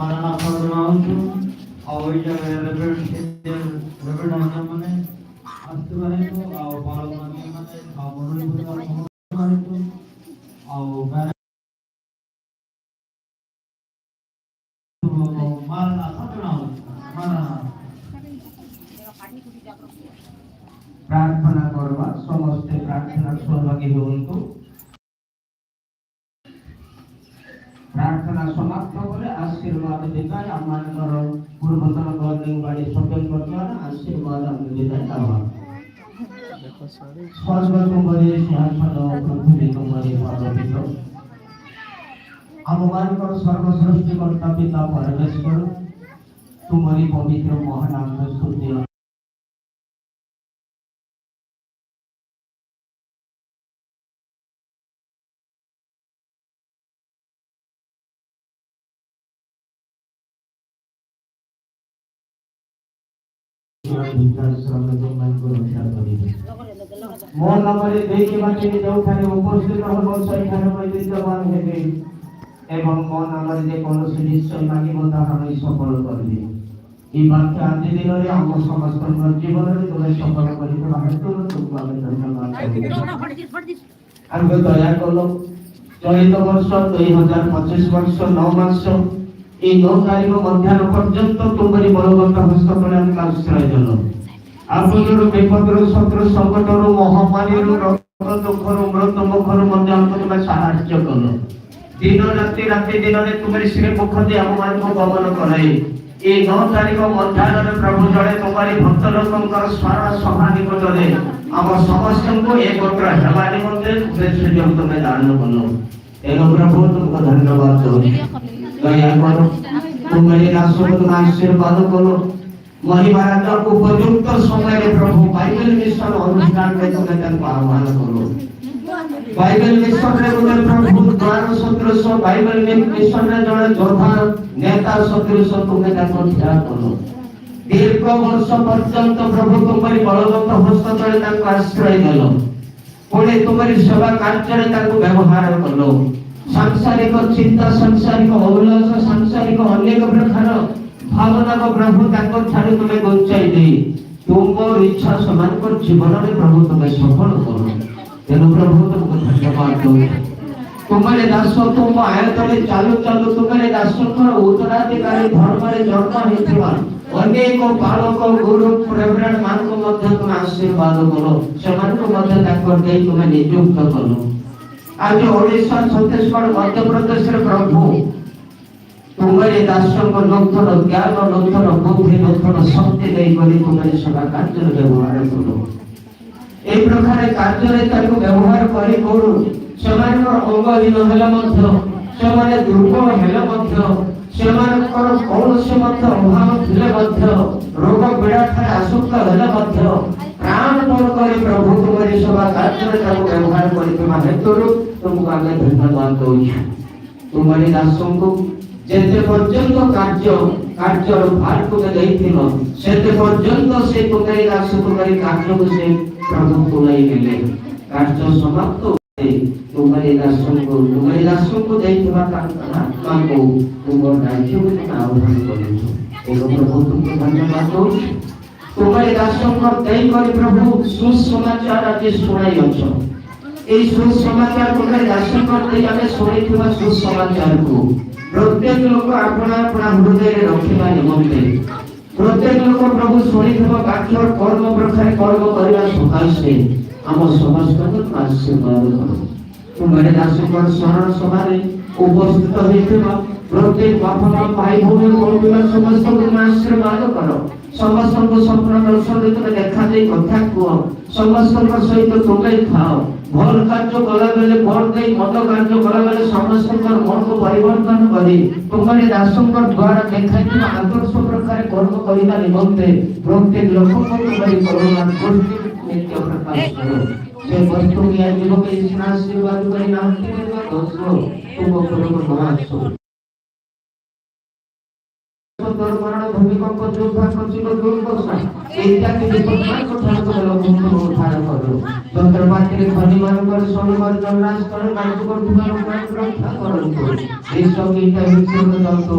मानना करनाउंचु और ये रेबेड अन्य मने आस्ते बारे तो और बालों अन्य मने और मनोरी पुरा बारे तो और मानना करनाउंचु मानना प्रार्थना करवा समस्त प्रार्थना सहभागी हुंतु प्रार्थना समाप्त होले आशीर्वाद देताय आमानकर पूर्वतन गवर्निंग बॉडी सभ्य करताना आशीर्वाद हम देताय आवा स्वर्ग तुम्हारे सिंहासन पृथ्वी तुम्हारे पादपीठ आमानकर सर्व सृष्टिकर्ता पिता परमेश्वर तुम्हारी पवित्र महानाम को स्तुति ମୋ ନାମରେ ଦେଇକି ବାକି ଯେଉଁଠାରେ ଉପସ୍ଥିତ ହେବ ସେଇଠାରେ ମୁଁ ବିଦ୍ୟମାନ ହେବି ଏବଂ ମୋ ନାମରେ ଯେ କୌଣସି ନିଶ୍ଚୟ ମାଗିବ ତାହା ମୁଁ ସଫଳ କରିବି। এই বাক্য ଆଜି ଦିନରେ ଆମ ସମସ୍ତଙ୍କ ଜୀବନରେ ତୁମେ ସଫଳ କରିଥିବା ହେତୁ ତୁମକୁ ଆମେ ଧନ୍ୟବାଦ ଦେବୁ। ଆମେ ଦୟା କଲ ଚଳିତ ବର୍ଷ 2025 ବର୍ଷ 9 ମାସ এই 9 ତାରିଖ ମଧ୍ୟାହ୍ନ ପର୍ଯ୍ୟନ୍ତ ତୁମରି ବଳବନ୍ତ ହସ୍ତ ତଳେ ଆମେ ଆଶ୍ରୟ ଦେଲ। आपनर विपदर शत्रु संकटर महामारी रोग दुखर मृत्यु मुखर मध्य तुम साहाय्य कल दिन राति राति दिन में तुम्हारी श्री मुख दे आम मान को गमन कराई ये 9 तारीख मध्याह्न प्रभु जड़े तुम्हारी भक्त लोकंकर स्मरण सभा निकट में आम समस्त को एकत्र हेबा निमंते सुयोग तुम्हें दान कल एवं प्रभु तुमको धन्यवाद दो दया करो तुम्हारी दासों को आशीर्वाद करो महिमा राजा उपयुक्त समय प्रभु बाइबल मिशन अनुष्ठान में तुम्हें तक आह्वान करो बाइबल मिशन रे तुम्हें प्रभु द्वार सदृश बाइबल मिशन रे जड़े जोधा नेता सदृश तुम्हें तक ध्यान करो दीर्घ वर्ष पर्यंत प्रभु तुम्हारी बलवंत हस्त तले तक आश्रय देलो पुणे तुम्हारी सेवा कार्य रे तक व्यवहार करो सांसारिक चिंता सांसारिक अभिलाष सांसारिक अनेक प्रकार भावना को प्रभु तक छाड़ी तुम्हें गोचाई दे तुम इच्छा समान कर जीवन में प्रभु तुम्हें सफल करो तेनु प्रभु तुमको धन्यवाद दो तुम्हारे दास तुम आयतले चालू चालू तुम्हारे दास को उत्तराधिकारी धर्म रे जन्म हेतिबा अनेक बालक गुरु प्रेरणा मान को मध्य तुम आशीर्वाद करो समान को मध्य तक दे तुम्हें नियुक्त करो आज ओडिशा छत्तीसगढ़ मध्य प्रदेश रे प्रभु तुम्हारे दासों को नूतन ज्ञान नूतन बुद्धि नूतन शक्ति दे करी तुम्हारे सेवा कार्य व्यवहार करो ए प्रकार कार्य रे ताको व्यवहार करी करू समान अंगहीन हेला मध्य समान दुर्बल हेला मध्य समान कौन से मध्य अभाव थिले मध्य रोग पीड़ा ठारे आसक्त हेला मध्य प्राणपण करी प्रभु तुम्हारे सेवा कार्य रे ताको व्यवहार करी तुम हेतु तुमको आगे धन्यवाद दो तुम्हारे दासों को जेते पर्यंत कार्य भार तुम्हें देथिलो सेते पर्यंत से तुम्हारी दास तुम्हारी कार्य को से प्रभु तुलाई गेले कार्य समाप्त तुम्हारी दासों को देथिबा आत्मा को तुम राज्य को आह्वान करू एगो प्रभु तुमको धन्यवाद दो तुम्हारी दासों को दई करी प्रभु सुसमाचार आज सुनाई अछो ए सुसमाचार तुम्हारी दासों को दई आमे सुनिथिबा सुसमाचार को प्रत्येक लोक अपना अपना हृदय रे रखिबा निमंते प्रत्येक लोक प्रभु सुनिथिबा वाक्य कर्म प्रकार कर्म करिया सकाशे हम समस्त को आशीर्वाद करो तुम्हारे दासों को शरण सभा रे उपस्थित होइथिबा प्रत्येक बापा भाई भौणी को समस्त को आशीर्वाद करो समस्त को स्वप्न दर्शन तुम देखा दे कथा को समस्त सहित तुम्हें खाओ भल कार्य कला बेले भल दे मद कार्य कला बेले समस्त मन को परिवर्तन करी तुम्हारे दासों द्वारा देखाई आदर्श प्रकार कर्म करिबा निमंते प्रत्येक लोक को तुम्हारी करुणा दृष्टि नित्य प्रकाश करो से वस्तु की जीव के इस आशीर्वाद करी नाम के दोस्तों तुम करो महासो मरण भूमिकंप जोधा कचिक दुर्दशा इत्यादि विपत्ति को ठाकुर को लोगों को उद्धार करो चंद्रमास के शनिवार पर सोमवार जन्नास कर कार्य करथुवा लोक रक्षा करंतु विश्व की इच्छा विश्व